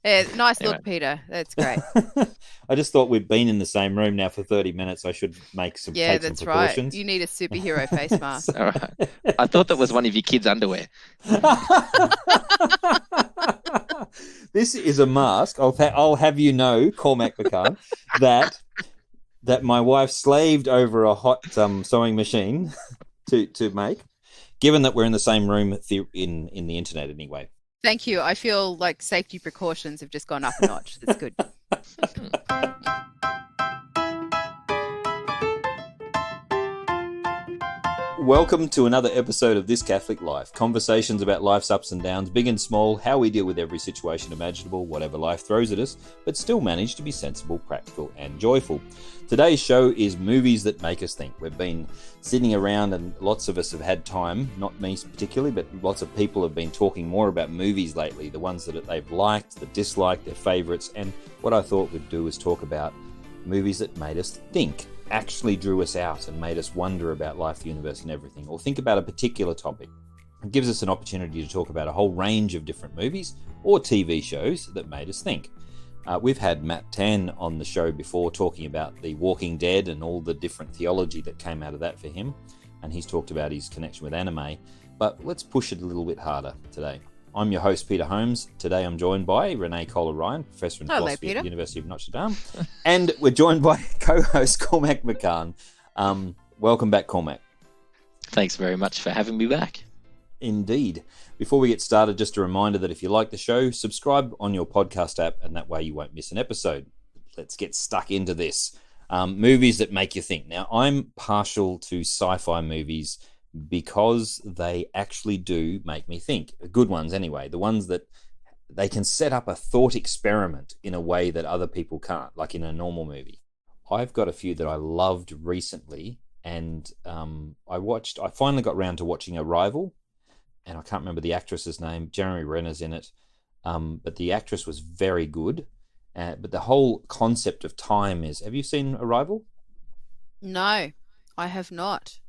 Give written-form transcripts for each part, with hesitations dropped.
Yeah, nice Anyway, look, Peter. That's great. I just thought we've been in the same room now for 30 minutes. I should Yeah, take some that's right. precautions. You need a superhero face mask. all right. I thought that was one of your kids' underwear. This is a mask. I'll have you know, Cormac McCaughan, that my wife slaved over a hot sewing machine to make. Given that we're in the same room in the internet anyway. Thank you. I feel like safety precautions have just gone up a notch. That's good. Welcome to another episode of This Catholic Life. Conversations about life's ups and downs, big and small, how we deal with every situation imaginable, whatever life throws at us, but still manage to be sensible, practical, and joyful. Today's show is movies that make us think. We've been sitting around and lots of us have had time, not me particularly, but lots of people have been talking more about movies lately, the ones that they've liked, the disliked, their favourites, and what I thought we'd do is talk about movies that made us think, actually drew us out and made us wonder about life, the universe, and everything, or think about a particular topic. It gives us an opportunity to talk about a whole range of different movies or TV shows that made us think. We've had Matt Tan on the show before talking about The Walking Dead and all the different theology that came out of that for him, and he's talked about his connection with anime, but let's push it a little bit harder today. I'm your host, Peter Holmes. Today I'm joined by Renée Köhler-Ryan, Professor in Philosophy at the University of Notre Dame. And we're joined by co-host Cormac McCaughan. Welcome back, Cormac. Thanks very much for having me back. Indeed. Before we get started, just a reminder that if you like the show, subscribe on your podcast app, and that way you won't miss an episode. Let's get stuck into this. Movies that make you think. Now, I'm partial to sci-fi movies because they actually do make me think. Good ones anyway, the ones that they can set up a thought experiment in a way that other people can't, like in a normal movie. I've got a few that I loved recently, and I finally got around to watching Arrival, and I can't remember the actress's name. Jeremy Renner's in it, but the actress was very good. But the whole concept of time is, have you seen Arrival? No, I have not.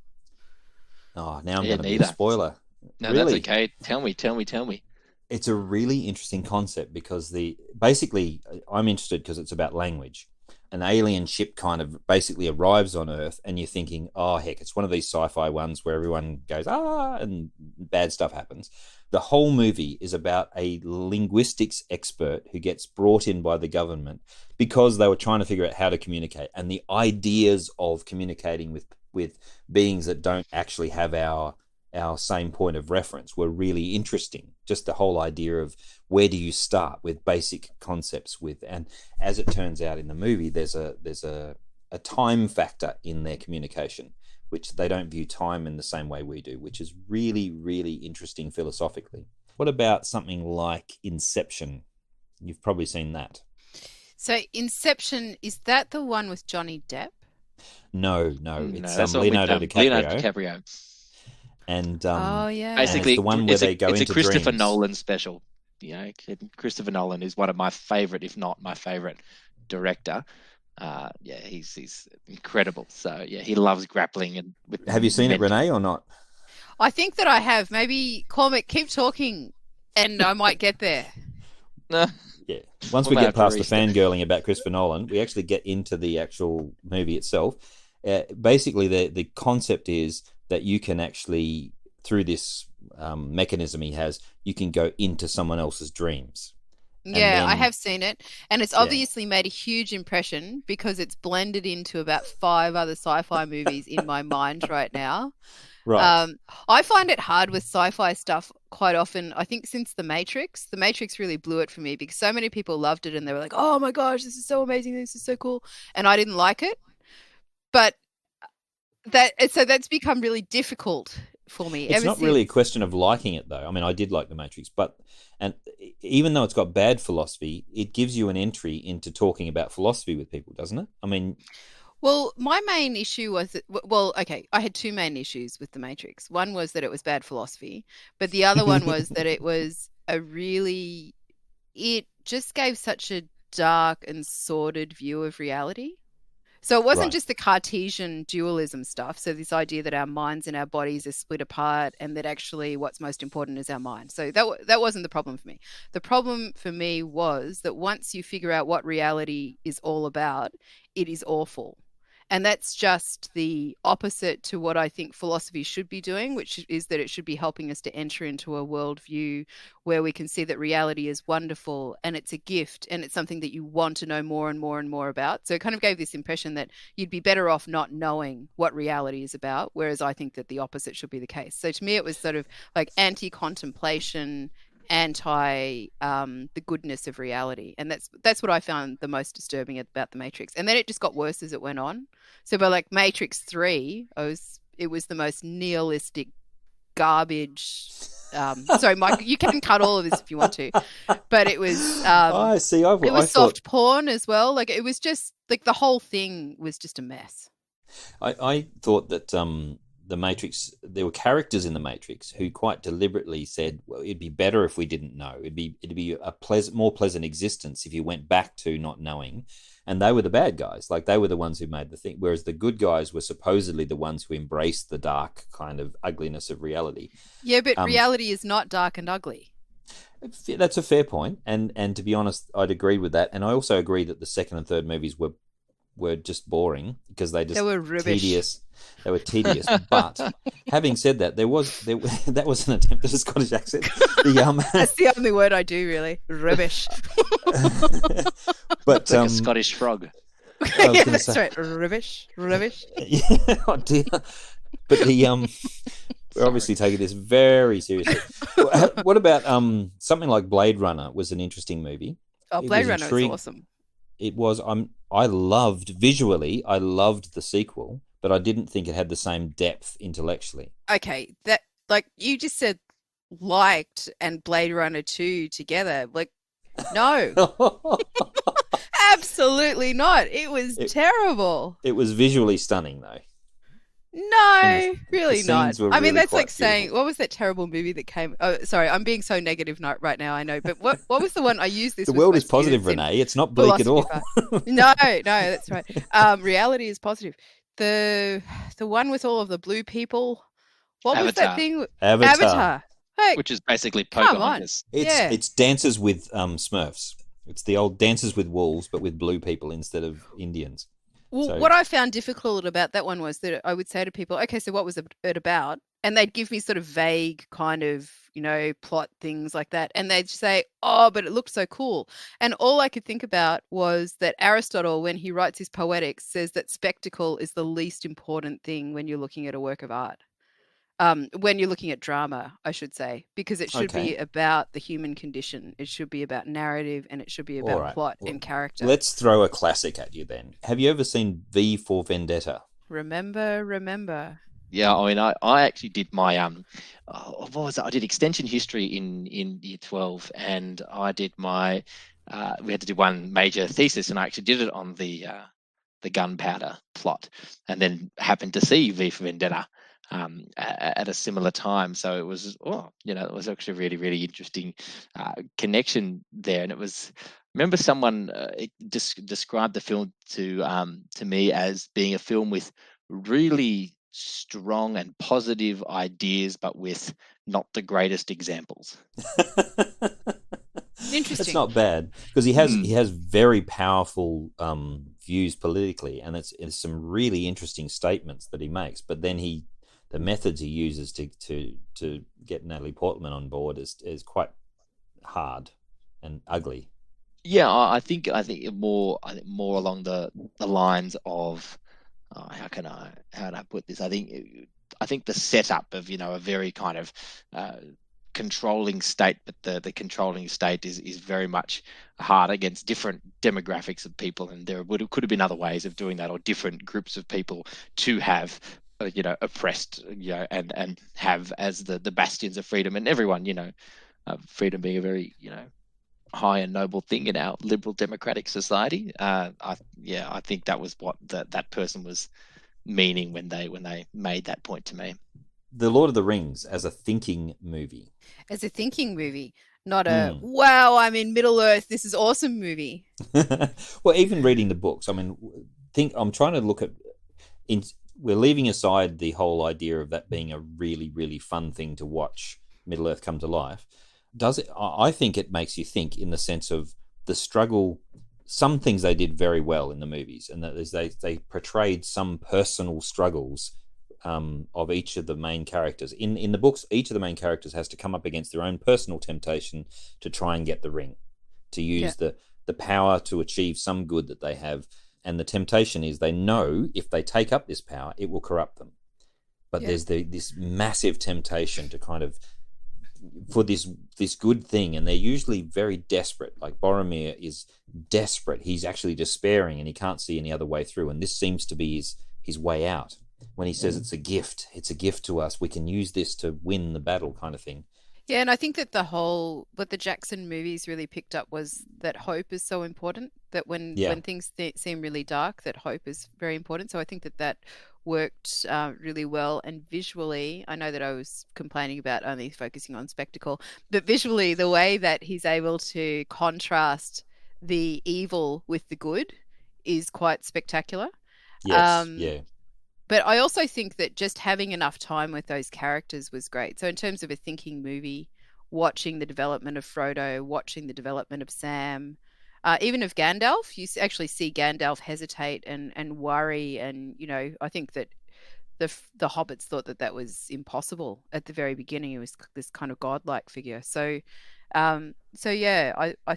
Oh, now I'm going to be a spoiler. No, really? That's okay. Tell me. It's a really interesting concept because basically I'm interested because it's about language. An alien ship kind of basically arrives on Earth, and you're thinking, oh, heck, it's one of these sci-fi ones where everyone goes, and bad stuff happens. The whole movie is about a linguistics expert who gets brought in by the government because they were trying to figure out how to communicate, and the ideas of communicating with beings that don't actually have our same point of reference were really interesting. Just the whole idea of where do you start with basic concepts and as it turns out in the movie, there's a time factor in their communication, which they don't view time in the same way we do, which is really, really interesting philosophically. What about something like Inception? You've probably seen that. So Inception, is that the one with Johnny Depp? No, it's Leonardo DiCaprio. And yeah, basically, it's the one where they go into it's a Christopher dreams. Nolan special. You know, Christopher Nolan is one of my favorite, if not my favorite, director. He's incredible. So yeah, he loves grappling and. Have you seen it, Renée, or not? I think that I have. Maybe Cormac, keep talking, and I might get there. No. Yeah. Once we get past the fangirling about Christopher Nolan, we actually get into the actual movie itself. Basically, the concept is that you can actually, through this mechanism he has, you can go into someone else's dreams. Yeah, I have seen it, and it's obviously made a huge impression because it's blended into about 5 other sci-fi movies in my mind right now. Right. I find it hard with sci-fi stuff quite often. I think since The Matrix really blew it for me because so many people loved it and they were like, oh my gosh, this is so amazing, this is so cool. And I didn't like it. But that's become really difficult for me. It's not really a question of liking it, though. I mean, I did like The Matrix, and even though it's got bad philosophy, it gives you an entry into talking about philosophy with people, doesn't it? I mean... Well, my main issue was I had 2 main issues with The Matrix. One was that it was bad philosophy, but the other one was that it just gave such a dark and sordid view of reality. So it wasn't Right. just the Cartesian dualism stuff. So this idea that our minds and our bodies are split apart, and that actually what's most important is our mind. So that wasn't the problem for me. The problem for me was that once you figure out what reality is all about, it is awful. And that's just the opposite to what I think philosophy should be doing, which is that it should be helping us to enter into a worldview where we can see that reality is wonderful and it's a gift and it's something that you want to know more and more and more about. So it kind of gave this impression that you'd be better off not knowing what reality is about, whereas I think that the opposite should be the case. So to me, it was sort of like anti-contemplation, anti the goodness of reality, and that's what I found the most disturbing about the Matrix. And then it just got worse as it went on. So by like Matrix 3, it was the most nihilistic garbage. Sorry, Mike, you can cut all of this if you want to, but it was I see. It was soft porn as well. Like it was just like the whole thing was just a mess. I thought that the Matrix, there were characters in the Matrix who quite deliberately said, well, it'd be better if we didn't know. It'd be a more pleasant existence if you went back to not knowing. And they were the bad guys. Like, they were the ones who made the thing. Whereas the good guys were supposedly the ones who embraced the dark kind of ugliness of reality. Yeah, but reality is not dark and ugly. That's a fair point. And to be honest, I'd agree with that. And I also agree that the second and third movies were just boring because they were rubbish. Tedious. They were tedious. But having said that, that was an attempt at a Scottish accent. That's the only word I do, really. Rubbish. But like a Scottish frog. Yeah, that's right. Rubbish. Yeah, oh dear. But we're obviously taking this very seriously. What about something like Blade Runner was an interesting movie. Oh, Blade Runner is awesome. It was. I loved the sequel, but I didn't think it had the same depth intellectually. Okay, that, like, you just said liked and Blade Runner 2 together. Like, no. Absolutely not. It was terrible. It was visually stunning, though. No, really not. I mean, that's like beautiful. saying, what was that terrible movie that came? Oh, sorry, I'm being so negative right now, I know. But what was the one I used this? The world is positive, Renee. It's not bleak at all. No, that's right. Reality is positive. The one with all of the blue people. What Avatar. was that thing? Avatar. Hey, Which is basically come on. Pocahontas. It's Dances with Smurfs. It's the old Dances with Wolves, but with blue people instead of Indians. Well, what I found difficult about that one was that I would say to people, okay, so what was it about? And they'd give me sort of vague kind of, plot things like that. And they'd say, oh, but it looked so cool. And all I could think about was that Aristotle, when he writes his Poetics, says that spectacle is the least important thing when you're looking at a work of art. When you're looking at drama, I should say, because it should be about the human condition. It should be about narrative, and it should be about plot and character. Let's throw a classic at you then. Have you ever seen V for Vendetta? Remember. Yeah, I mean, I actually did my what was it? I did extension history in year 12, and I did my we had to do one major thesis, and I actually did it on the gunpowder plot, and then happened to see V for Vendetta at a similar time. So it was, it was actually a really, really interesting connection there. And it was, remember someone described the film to me as being a film with really strong and positive ideas, but with not the greatest examples. Interesting. That's not bad, because he has very powerful views politically, and it's some really interesting statements that he makes. But then the methods he uses to get Natalie Portman on board is quite hard and ugly. Yeah, I think more along the lines of how do I put this? I think the setup of a very kind of controlling state, but the controlling state is very much hard against different demographics of people, and there could have been other ways of doing that, or different groups of people to have oppressed, and have as the bastions of freedom, and everyone, freedom being a very, high and noble thing in our liberal democratic society. I think that was what that person was meaning when they made that point to me. The Lord of the Rings as a thinking movie. As a thinking movie, not a, wow, I'm in Middle Earth, this is awesome movie. Well, even reading the books, I mean, think I'm trying to look at. We're leaving aside the whole idea of that being a really, really fun thing to watch Middle Earth come to life. Does it? I think it makes you think in the sense of the struggle. Some things they did very well in the movies, and that is they portrayed some personal struggles of each of the main characters. In the books, each of the main characters has to come up against their own personal temptation to try and get the ring, to use the power to achieve some good that they have. And the temptation is they know if they take up this power, it will corrupt them. But there's this massive temptation to kind of, for this good thing, and they're usually very desperate. Like Boromir is desperate. He's actually despairing and he can't see any other way through. And this seems to be his way out. When he says it's a gift to us, we can use this to win the battle kind of thing. Yeah, and I think that what the Jackson movies really picked up was that hope is so important, that when things seem really dark, that hope is very important. So I think that worked really well. And visually, I know that I was complaining about only focusing on spectacle, but visually, the way that he's able to contrast the evil with the good is quite spectacular. Yes, But I also think that just having enough time with those characters was great. So in terms of a thinking movie, watching the development of Frodo, watching the development of Sam, even of Gandalf, you actually see Gandalf hesitate and worry. And, I think that the hobbits thought that was impossible at the very beginning. It was this kind of godlike figure. So I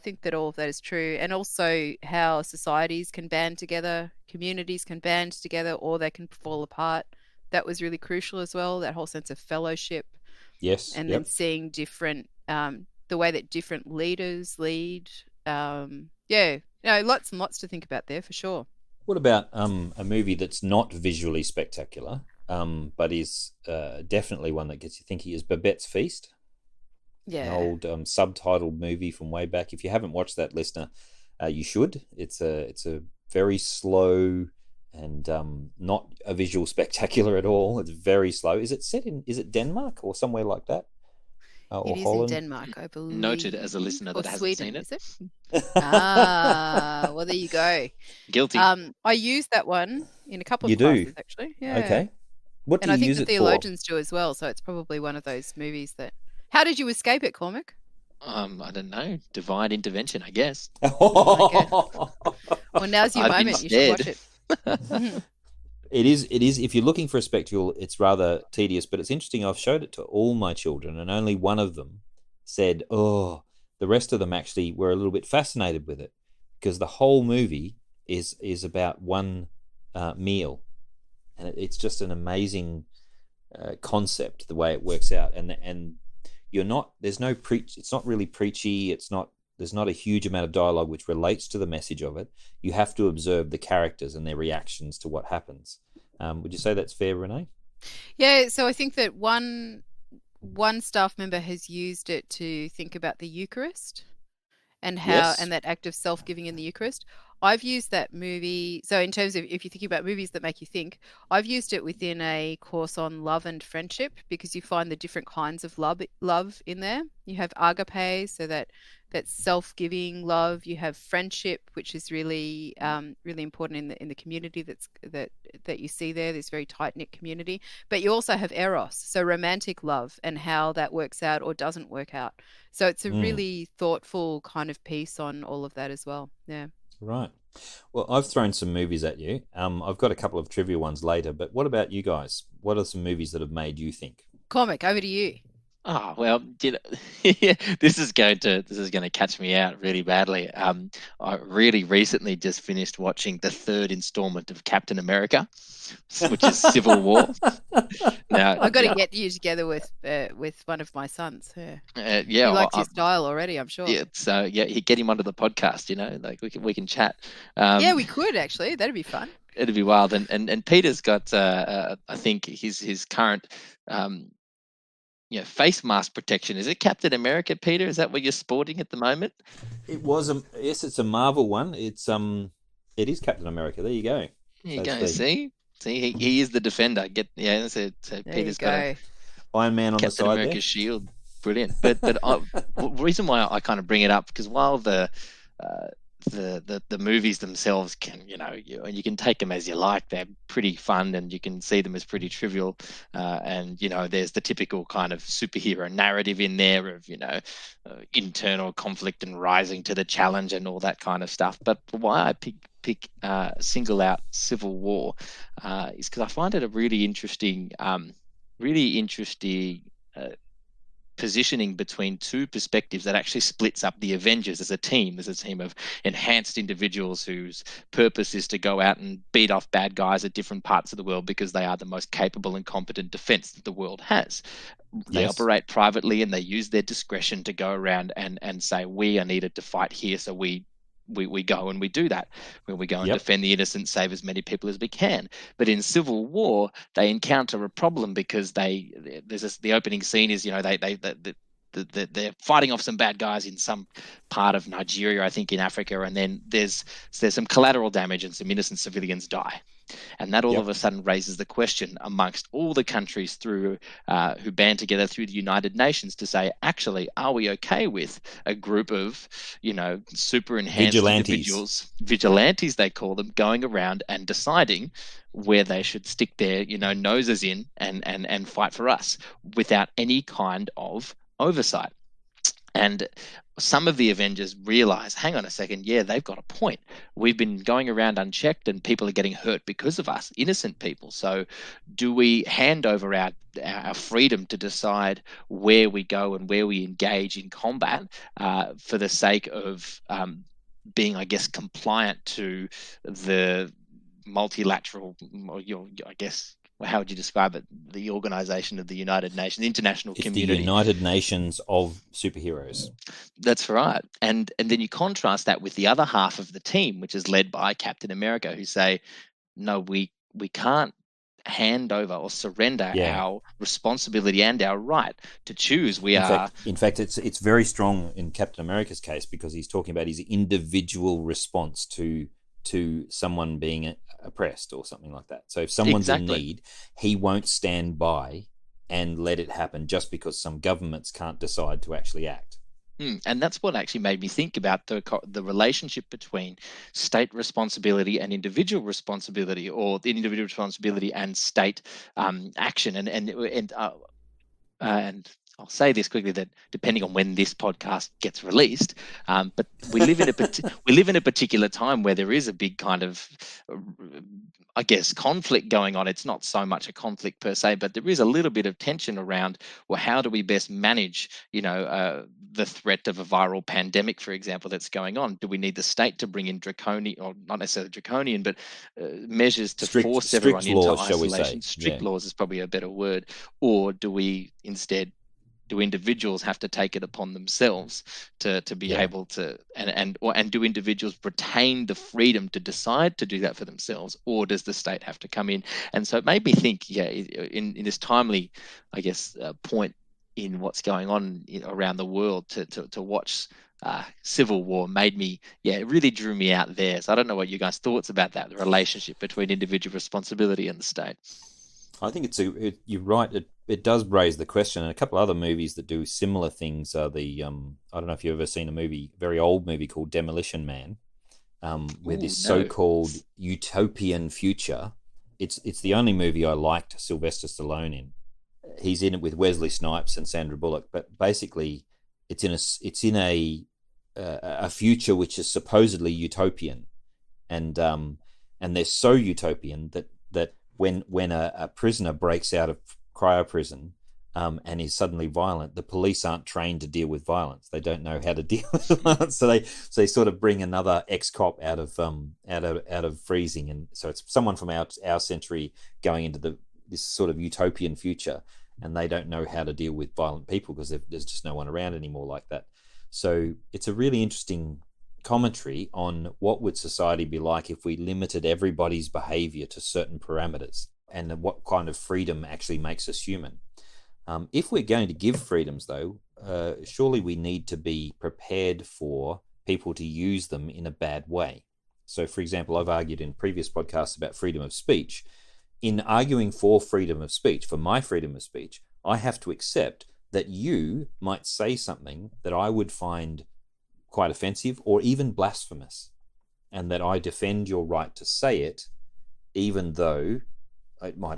think that all of that is true. And also how societies can band together, communities can band together, or they can fall apart. That was really crucial as well, that whole sense of fellowship. Yes. And then seeing different, the way that different leaders lead. Lots and lots to think about there for sure. What about a movie that's not visually spectacular, but is definitely one that gets you thinking, is Babette's Feast? Yeah. An old subtitled movie from way back. If you haven't watched that, listener, you should. It's a very slow and not a visual spectacular at all. It's very slow. Is it Denmark or somewhere like that? Or it is Holland? in Denmark, I believe. Noted as a listener that hasn't Sweden, seen it. Is it? Well, there you go. Guilty. I use that one in a couple of You classes, do? Actually. Yeah. Okay. What do and you I use think it the for? theologians do as well, so it's probably one of those movies that... How did you escape it, Cormac? I don't know. Divine intervention, I guess. Well, now's your I've been moment. You should watch it. It is. If you're looking for a spectacle, it's rather tedious, but it's interesting. I've showed it to all my children, and only one of them said, "Oh." The rest of them actually were a little bit fascinated with it, because the whole movie is about one meal, and it's just an amazing concept, the way it works out, and you're not. There's no preach. It's not really preachy. There's not a huge amount of dialogue which relates to the message of it. You have to observe the characters and their reactions to what happens. Would you say that's fair, Renee? Yeah, so I think that one staff member has used it to think about the Eucharist and how and that act of self-giving in the Eucharist. I've used that movie. So in terms of, if you're thinking about movies that make you think, I've used it within a course on love and friendship, because you find the different kinds of love in there. You have agape, so that self-giving love. You have friendship, which is really really important in the community that you see there, this very tight-knit community. But you also have eros, so romantic love, and how that works out or doesn't work out. So it's a really thoughtful kind of piece on all of that as well. Yeah. Right. Well, I've thrown some movies at you. I've got a couple of trivia ones later, but what about you guys? What are some movies that have made you think? Cormac, over to you. Oh, well, this is going to catch me out really badly. I really recently just finished watching the third installment of Captain America, which is Civil War. Now, I've got to get you together with one of my sons. Yeah, he likes your style already, I'm sure. Yeah, so get him onto the podcast. Like we can chat. Yeah, we could actually. That'd be fun. It'd be wild. And Peter's got I think his current face mask protection. Is it Captain America, Peter? Is that what you're sporting at the moment? It was yes, it's a Marvel one. It is Captain America. There you go. There you go. See, he is the defender. So Peter's got a Iron Man on Captain the side America's there. shield. Brilliant. But the reason why I kind of bring it up, because while the the movies themselves can, you can take them as you like. They're pretty fun, and you can see them as pretty trivial. And there's the typical kind of superhero narrative in there of internal conflict and rising to the challenge and all that kind of stuff. But why I single out Civil War is because I find it a really interesting, positioning between two perspectives that actually splits up the Avengers as a team of enhanced individuals whose purpose is to go out and beat off bad guys at different parts of the world because they are the most capable and competent defense that the world has. They operate privately, and they use their discretion to go around and say, we are needed to fight here, so we go and we do that, when we go and defend the innocent, save as many people as we can. But in Civil War, they encounter a problem because the opening scene is they're fighting off some bad guys in some part of Nigeria, I think in Africa, and then there's some collateral damage and some innocent civilians die. And that all of a sudden raises the question amongst all the countries who band together through the United Nations to say, actually, are we okay with a group of, super enhanced vigilantes, they call them, going around and deciding where they should stick their, noses in and fight for us without any kind of oversight? And some of the Avengers realize, hang on a second, they've got a point. We've been going around unchecked and people are getting hurt because of us, innocent people. So do we hand over our freedom to decide where we go and where we engage in combat for the sake of being, I guess, compliant to the multilateral, I guess, how would you describe it? The organization of the United Nations, international community. The United Nations of superheroes. That's right. And then you contrast that with the other half of the team, which is led by Captain America, who say, no, we can't hand over or surrender our responsibility and our right to choose. In fact, it's very strong in Captain America's case, because he's talking about his individual response to someone being oppressed or something like that. So if someone's in need, he won't stand by and let it happen just because some governments can't decide to actually act. And that's what actually made me think about the relationship between state responsibility and individual responsibility, or the individual responsibility and state action. And I'll say this quickly, that depending on when this podcast gets released, but we live in a particular time where there is a big kind of, I guess, conflict going on. It's not so much a conflict per se, but there is a little bit of tension around, well, how do we best manage, the threat of a viral pandemic, for example, that's going on? Do we need the state to bring in draconian, or not necessarily draconian, but measures to force everyone into isolation? Shall we say? Strict laws is probably a better word. Or do we instead, do individuals have to take it upon themselves to be able to, and do individuals retain the freedom to decide to do that for themselves, or does the state have to come in? And so it made me think, in this timely, I guess, point in what's going on around the world, to watch Civil War made me, it really drew me out there. So I don't know what you guys' thoughts about that, the relationship between individual responsibility and the state. I think you're right. It does raise the question, and a couple of other movies that do similar things are the I don't know if you've ever seen a very old movie called Demolition Man, where this so-called utopian future. It's the only movie I liked Sylvester Stallone in. He's in it with Wesley Snipes and Sandra Bullock, but basically it's in a future which is supposedly utopian, and they're so utopian that when a prisoner breaks out of cryo prison and is suddenly violent, the police aren't trained to deal with violence. They don't know how to deal with violence, so they sort of bring another ex-cop out of freezing, and so it's someone from our century going into this sort of utopian future, and they don't know how to deal with violent people because there's just no one around anymore like that. So it's a really interesting commentary on what would society be like if we limited everybody's behavior to certain parameters, and what kind of freedom actually makes us human. If we're going to give freedoms, though, surely we need to be prepared for people to use them in a bad way. So, for example, I've argued in previous podcasts about freedom of speech. In arguing for freedom of speech, for my freedom of speech, I have to accept that you might say something that I would find quite offensive or even blasphemous. and that I defend your right to say it, even though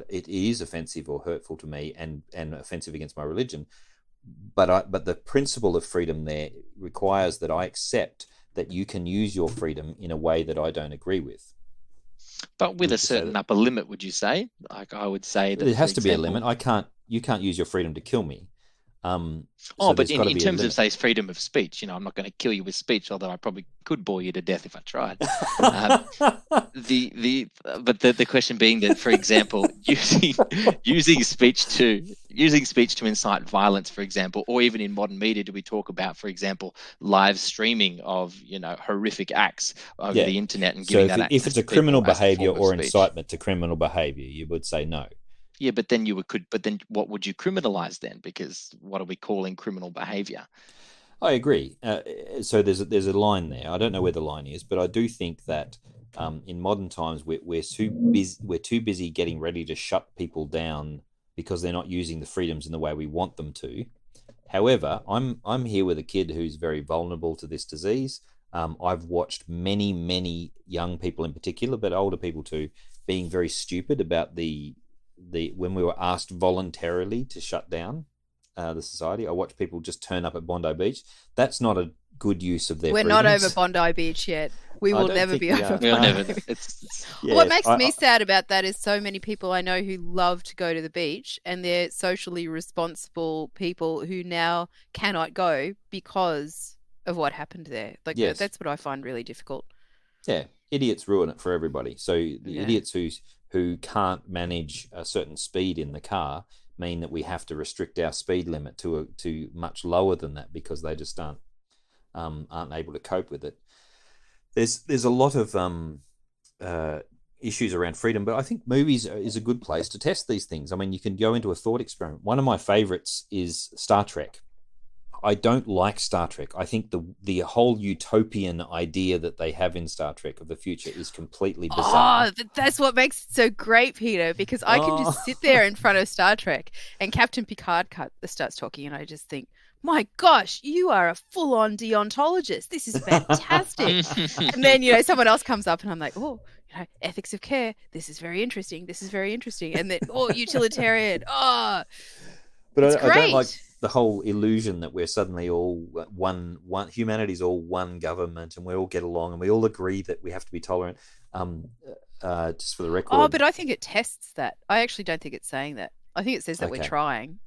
it is offensive or hurtful to me and offensive against my religion. But the principle of freedom there requires that I accept that you can use your freedom in a way that I don't agree with. But with a certain upper limit, would you say? Like, I would say that there has to be a limit. You can't use your freedom to kill me. But in terms of, say, freedom of speech, I'm not going to kill you with speech, although I probably could bore you to death if I tried. The question being that, for example, using speech to incite violence, for example, or even in modern media, do we talk about, for example, live streaming of horrific acts over the internet and giving that? If it's a criminal behaviour or incitement to criminal behaviour, you would say no. Yeah, but then what would you criminalize then? Because what are we calling criminal behavior? I agree. So there's a line there. I don't know where the line is, but I do think that in modern times we're too busy getting ready to shut people down because they're not using the freedoms in the way we want them to. However, I'm here with a kid who's very vulnerable to this disease. I've watched many young people in particular, but older people too, being very stupid about when we were asked voluntarily to shut down the society. I watched people just turn up at Bondi Beach. That's not a good use of their freedoms. We're not over Bondi Beach yet. We will never be over Bondi Beach. What makes me sad about that is so many people I know who love to go to the beach, and they're socially responsible people who now cannot go because of what happened there. That's what I find really difficult. Yeah, idiots ruin it for everybody. So the idiots who can't manage a certain speed in the car mean that we have to restrict our speed limit to much lower than that because they just aren't able to cope with it. There's a lot of issues around freedom, but I think movies is a good place to test these things. I mean, you can go into a thought experiment. One of my favorites is Star Trek. I don't like Star Trek. I think the whole utopian idea that they have in Star Trek of the future is completely bizarre. Oh, that's what makes it so great, Peter, because I can just sit there in front of Star Trek and Captain Picard starts talking and I just think, my gosh, you are a full-on deontologist. This is fantastic. And then, someone else comes up and I'm like, ethics of care. This is very interesting. This is very interesting. And then, utilitarian. But it's great. I don't like the whole illusion that we're suddenly all one humanity's all one government and we all get along and we all agree that we have to be tolerant. Just for the record. But I think it tests that. I actually don't think it's saying that. I think it says that we're trying.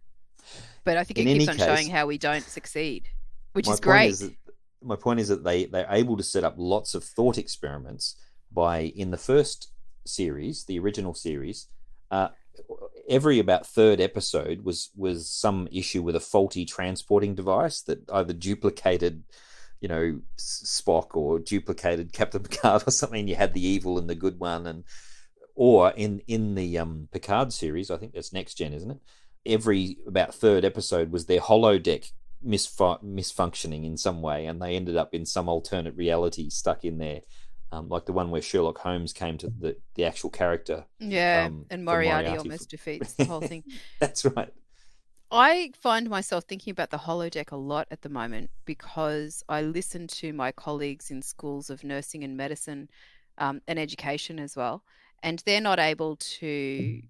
But I think it keeps on showing how we don't succeed, which is great. My point is that they're able to set up lots of thought experiments in the first series, the original series, every about third episode was some issue with a faulty transporting device that either duplicated, Spock or duplicated Captain Picard or something. You had the evil and the good one, or in the Picard series, I think that's Next Gen, isn't it? Every about third episode was their holodeck misfunctioning in some way, and they ended up in some alternate reality stuck in there. Like the one where Sherlock Holmes came to the actual character. Yeah, and Moriarty almost defeats the whole thing. That's right. I find myself thinking about the holodeck a lot at the moment because I listen to my colleagues in schools of nursing and medicine and education as well, and they're not able to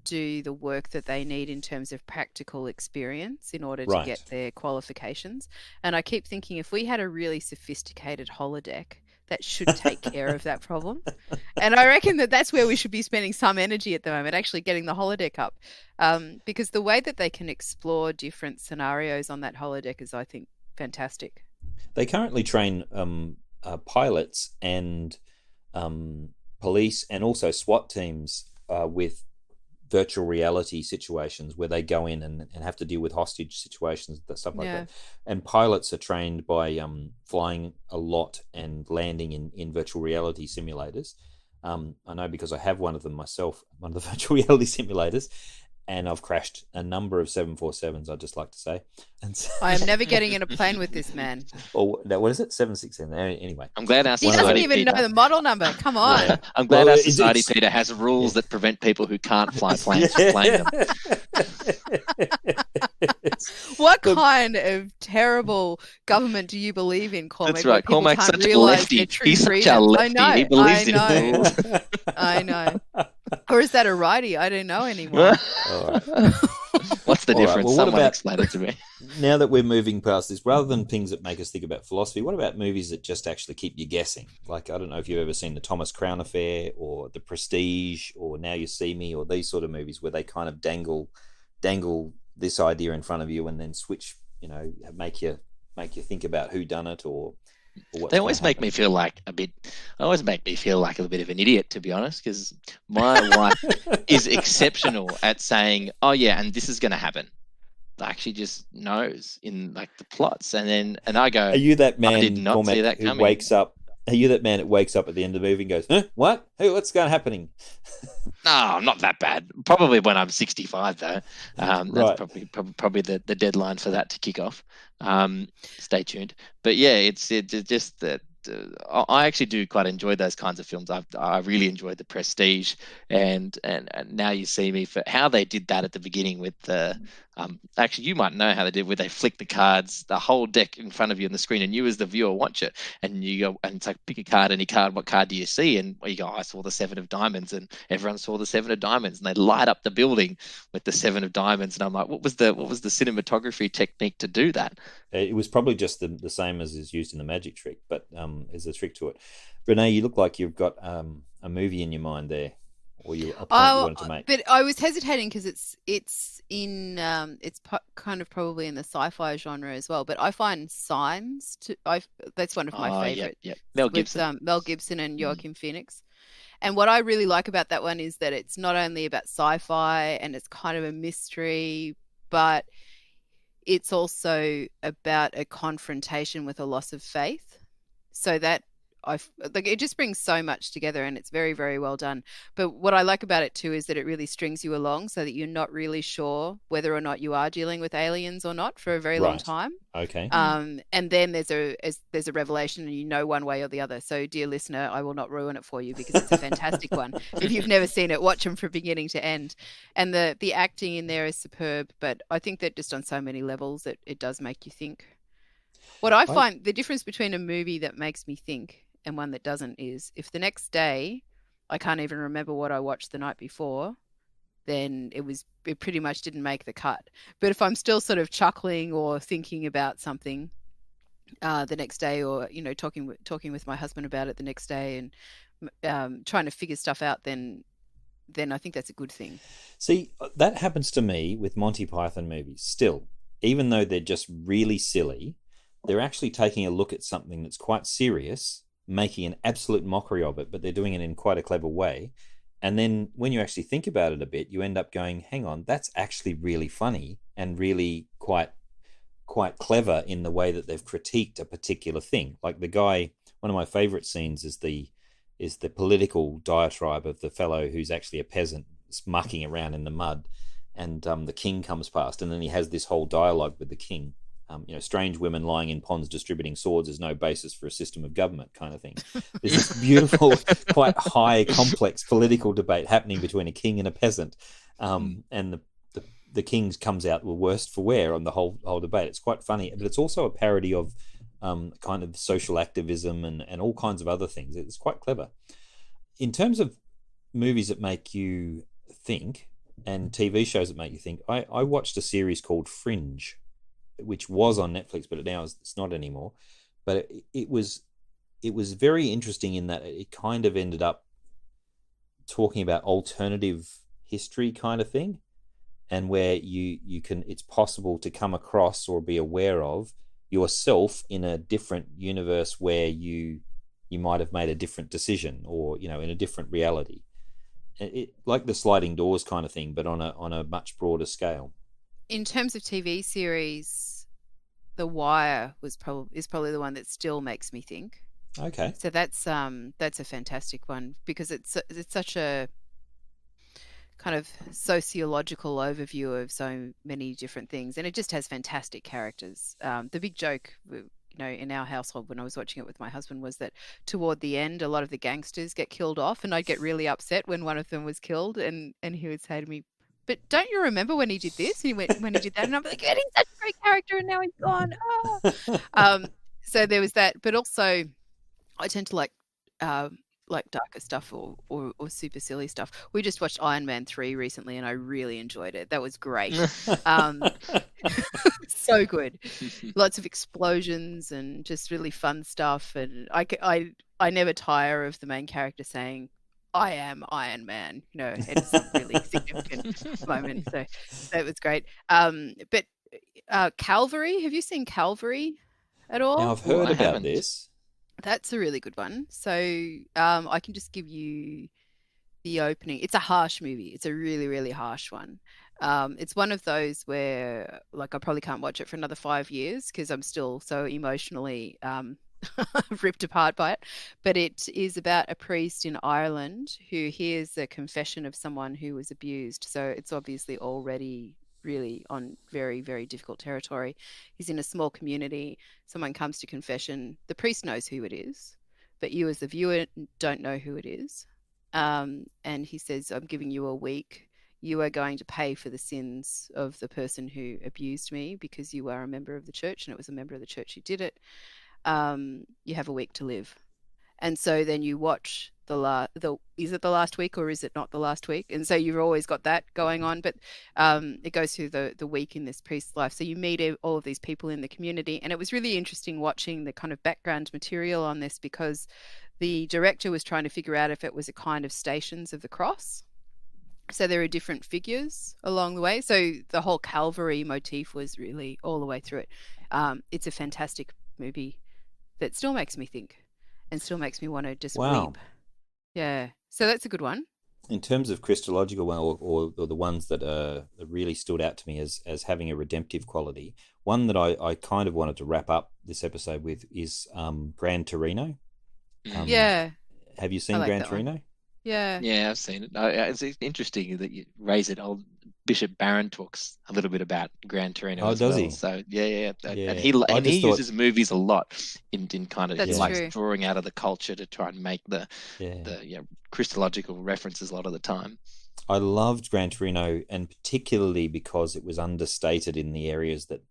do the work that they need in terms of practical experience in order to get their qualifications. And I keep thinking if we had a really sophisticated holodeck, that should take care of that problem. And I reckon that's where we should be spending some energy at the moment, actually getting the holodeck up. Because the way that they can explore different scenarios on that holodeck is, I think, fantastic. They currently train pilots and police and also SWAT teams with virtual reality situations where they go in and have to deal with hostage situations, stuff like that. And pilots are trained by flying a lot and landing in virtual reality simulators. I know because I have one of them myself, one of the virtual reality simulators, and I've crashed a number of 747s, I'd just like to say. And so... I am never getting in a plane with this man. Or what is it? 767. Anyway. I'm glad our society... He doesn't even know the model number. Come on. Yeah. I'm glad our society, Peter, has rules that prevent people who can't fly planes from flying them. What Look, kind of terrible government do you believe in, Cormac? That's where right. people Cormac's can't such a realise lefty. their true He's such a freedoms? I lefty. know, He believes I in know, rules. I know. Or is that a righty? I don't know anymore. All right. What's the All right, difference? well, what Someone about- explain it to me. Now that we're moving past this, rather than things that make us think about philosophy, what about movies that just actually keep you guessing? Like, I don't know if you've ever seen The Thomas Crown Affair or The Prestige or Now You See Me or these sort of movies where they kind of dangle this idea in front of you and then switch, make you think about who done it or what's They always gonna make happen. me feel like a bit of an idiot, to be honest, because my wife is exceptional at saying, "Oh yeah, and this is going to happen." Like she just knows in like the plots, and I go, Are you that I did man, not Cormac, see that who coming. wakes up? Are you that man that wakes up at the end of the movie and goes, "Huh? What? Hey, what's going happening?" No, I'm not that bad. Probably when I'm 65, though. Right. That's probably the deadline for that to kick off. Stay tuned. But yeah, it's just that I actually do quite enjoy those kinds of films. I really enjoyed The Prestige and Now You See Me for how they did that at the beginning with the. Actually, you might know how they did where they flick the cards, the whole deck in front of you on the screen, and you as the viewer watch it, and you go and it's like pick a card, any card. What card do you see? And you go, I saw the 7 of diamonds, and everyone saw the 7 of diamonds, and they light up the building with the 7 of diamonds. And I'm like, what was the cinematography technique to do that? It was probably just the same as is used in the magic trick, but there's a trick to it. Renee, you look like you've got a movie in your mind there, or a point you wanted to make. But I was hesitating because it's kind of probably in the sci-fi genre as well. But I find Signs that's one of my favorite. Yeah. Mel Gibson. With Mel Gibson and Joaquin Phoenix. And what I really like about that one is that it's not only about sci-fi and it's kind of a mystery, but it's also about a confrontation with a loss of faith. So that it just brings so much together, and it's very, very well done. But what I like about it too is that it really strings you along so that you're not really sure whether or not you are dealing with aliens or not for a very long time. Okay. And then there's a revelation, and you know one way or the other. So, dear listener, I will not ruin it for you because it's a fantastic one. If you've never seen it, watch them from beginning to end. And the acting in there is superb. But I think that just on so many levels, it does make you think. What I find the difference between a movie that makes me think and one that doesn't is if the next day I can't even remember what I watched the night before, then it pretty much didn't make the cut. But if I'm still sort of chuckling or thinking about something the next day, or talking with my husband about it the next day, and trying to figure stuff out, then I think that's a good thing. See, that happens to me with Monty Python movies. Still, even though they're just really silly, they're actually taking a look at something that's quite serious, making an absolute mockery of it, but they're doing it in quite a clever way. And then when you actually think about it a bit, you end up going, hang on, that's actually really funny and really quite clever in the way that they've critiqued a particular thing. Like the guy, one of my favorite scenes is the political diatribe of the fellow who's actually a peasant mucking around in the mud, and the king comes past, and then he has this whole dialogue with the king. Strange women lying in ponds distributing swords is no basis for a system of government kind of thing. There's this beautiful, quite high, complex political debate happening between a king and a peasant. And the king comes out the worst for wear on the whole debate. It's quite funny, but it's also a parody of kind of social activism and all kinds of other things. It's quite clever. In terms of movies that make you think and TV shows that make you think, I watched a series called Fringe, which was on Netflix, but now it's not anymore. But it was very interesting in that it kind of ended up talking about alternative history kind of thing, and where you can, it's possible to come across or be aware of yourself in a different universe where you might have made a different decision, or in a different reality. It like the sliding doors kind of thing, but on a much broader scale. In terms of TV series, The Wire is probably the one that still makes me think. Okay. So that's a fantastic one because it's such a kind of sociological overview of so many different things, and it just has fantastic characters. The big joke, in our household when I was watching it with my husband was that toward the end, a lot of the gangsters get killed off, and I'd get really upset when one of them was killed, and he would say to me, but don't you remember when he did this? When he did that, and I'm like, he's such a great character, and now he's gone. So there was that, but also I tend to like darker stuff or super silly stuff. We just watched Iron Man 3 recently, and I really enjoyed it. That was great. So good. Lots of explosions and just really fun stuff. And I never tire of the main character saying, "I am Iron Man." It's a really significant moment. So that was great. But Calvary, have you seen Calvary at all? Now, I've heard about this. That's a really good one. So I can just give you the opening. It's a harsh movie. It's a really, really harsh one. It's one of those where, like, I probably can't watch it for another 5 years because I'm still so emotionally ripped apart by it. But it is about a priest in Ireland who hears a confession of someone who was abused. So it's obviously already really on very, very difficult territory. He's in a small community. Someone comes to confession. The priest knows who it is, but you as the viewer don't know who it is. And he says, "I'm giving you a week. You are going to pay for the sins of the person who abused me because you are a member of the church, and it was a member of the church who did it. You have a week to live." And so then you watch is it the last week or is it not the last week? And so you've always got that going on, but it goes through the week in this priest's life. So you meet all of these people in the community, and it was really interesting watching the kind of background material on this because the director was trying to figure out if it was a kind of Stations of the Cross. So there are different figures along the way. So the whole Calvary motif was really all the way through it. It's a fantastic movie that still makes me think and still makes me want to just weep. Yeah. So that's a good one. In terms of Christological or the ones that really stood out to me as having a redemptive quality, one that I kind of wanted to wrap up this episode with is Gran Torino. Yeah. Have you seen Gran Torino? One. Yeah. Yeah, I've seen it. It's interesting that you raise it. Old Bishop Barron talks a little bit about Gran Torino as does well. he? So yeah. Yeah. And he uses movies a lot in kind of, he likes true. drawing out of the culture to try and make the Christological references a lot of the time. I loved Gran Torino, and particularly because it was understated in the areas that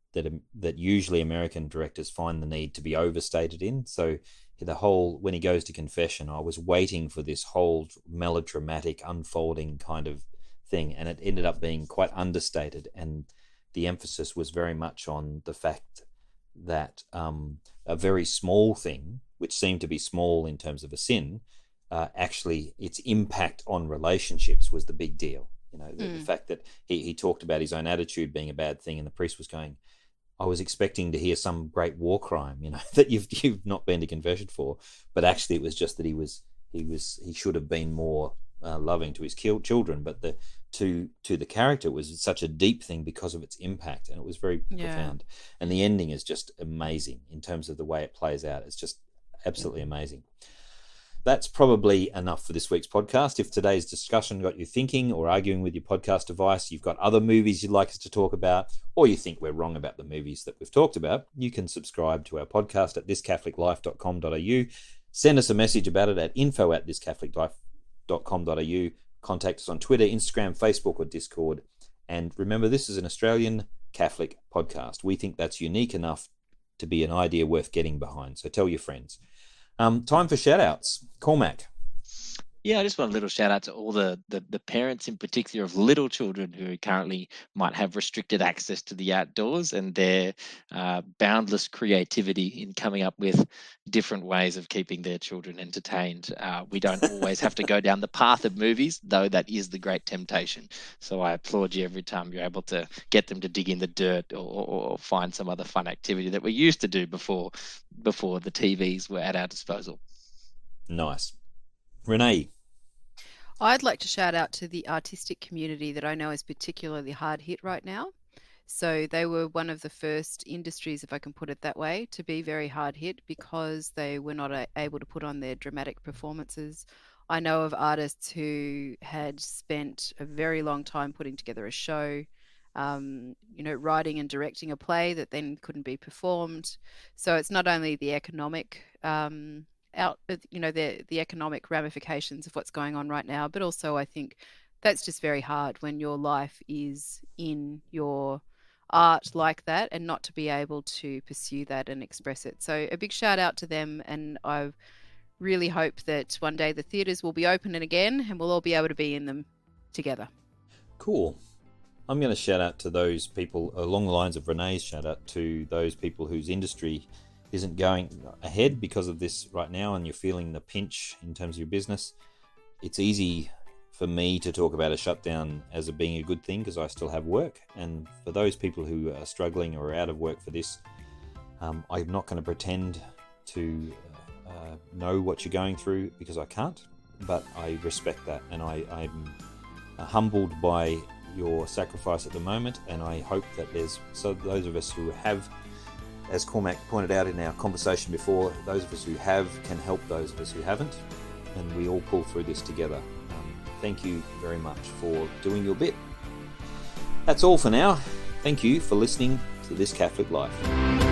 usually American directors find the need to be overstated in. So when he goes to confession, I was waiting for this whole melodramatic unfolding kind of thing, and it ended up being quite understated, and the emphasis was very much on the fact that a very small thing, which seemed to be small in terms of a sin, actually its impact on relationships was the big deal. The fact that he talked about his own attitude being a bad thing, and the priest was going, I was expecting to hear some great war crime, that you've not been to confession for, but actually it was just that he should have been more loving to his children. But to the character, it was such a deep thing because of its impact, and it was very profound. And the ending is just amazing in terms of the way it plays out. It's just absolutely amazing. That's probably enough for this week's podcast. If today's discussion got you thinking or arguing with your podcast device, you've got other movies you'd like us to talk about, or you think we're wrong about the movies that we've talked about, you can subscribe to our podcast at thiscatholiclife.com.au. Send us a message about it at info@thiscatholiclife.com.au. Contact us on Twitter, Instagram, Facebook, or Discord. And remember, this is an Australian Catholic podcast. We think that's unique enough to be an idea worth getting behind. So tell your friends. Time for shout-outs. Cormac. Yeah, I just want a little shout out to all the parents in particular of little children who currently might have restricted access to the outdoors, and their boundless creativity in coming up with different ways of keeping their children entertained. We don't always have to go down the path of movies, though that is the great temptation. So I applaud you every time you're able to get them to dig in the dirt or find some other fun activity that we used to do before the TVs were at our disposal. Nice. Renee. I'd like to shout out to the artistic community that I know is particularly hard hit right now. So they were one of the first industries, if I can put it that way, to be very hard hit because they were not able to put on their dramatic performances. I know of artists who had spent a very long time putting together a show, writing and directing a play that then couldn't be performed. So it's not only the economic the economic ramifications of what's going on right now, but also I think that's just very hard when your life is in your art like that, and not to be able to pursue that and express it. So a big shout out to them, and I really hope that one day the theatres will be open again and we'll all be able to be in them together. Cool. I'm going to shout out to those people along the lines of Renee's shout out to those people whose industry isn't going ahead because of this right now, and you're feeling the pinch in terms of your business. It's easy for me to talk about a shutdown as being a good thing because I still have work, and for those people who are struggling or are out of work for this, I'm not going to pretend to know what you're going through because I can't, but I respect that, and I'm humbled by your sacrifice at the moment, and I hope that those of us who have, as Cormac pointed out in our conversation before, those of us who have can help those of us who haven't, and we all pull through this together. Thank you very much for doing your bit. That's all for now. Thank you for listening to This Catholic Life.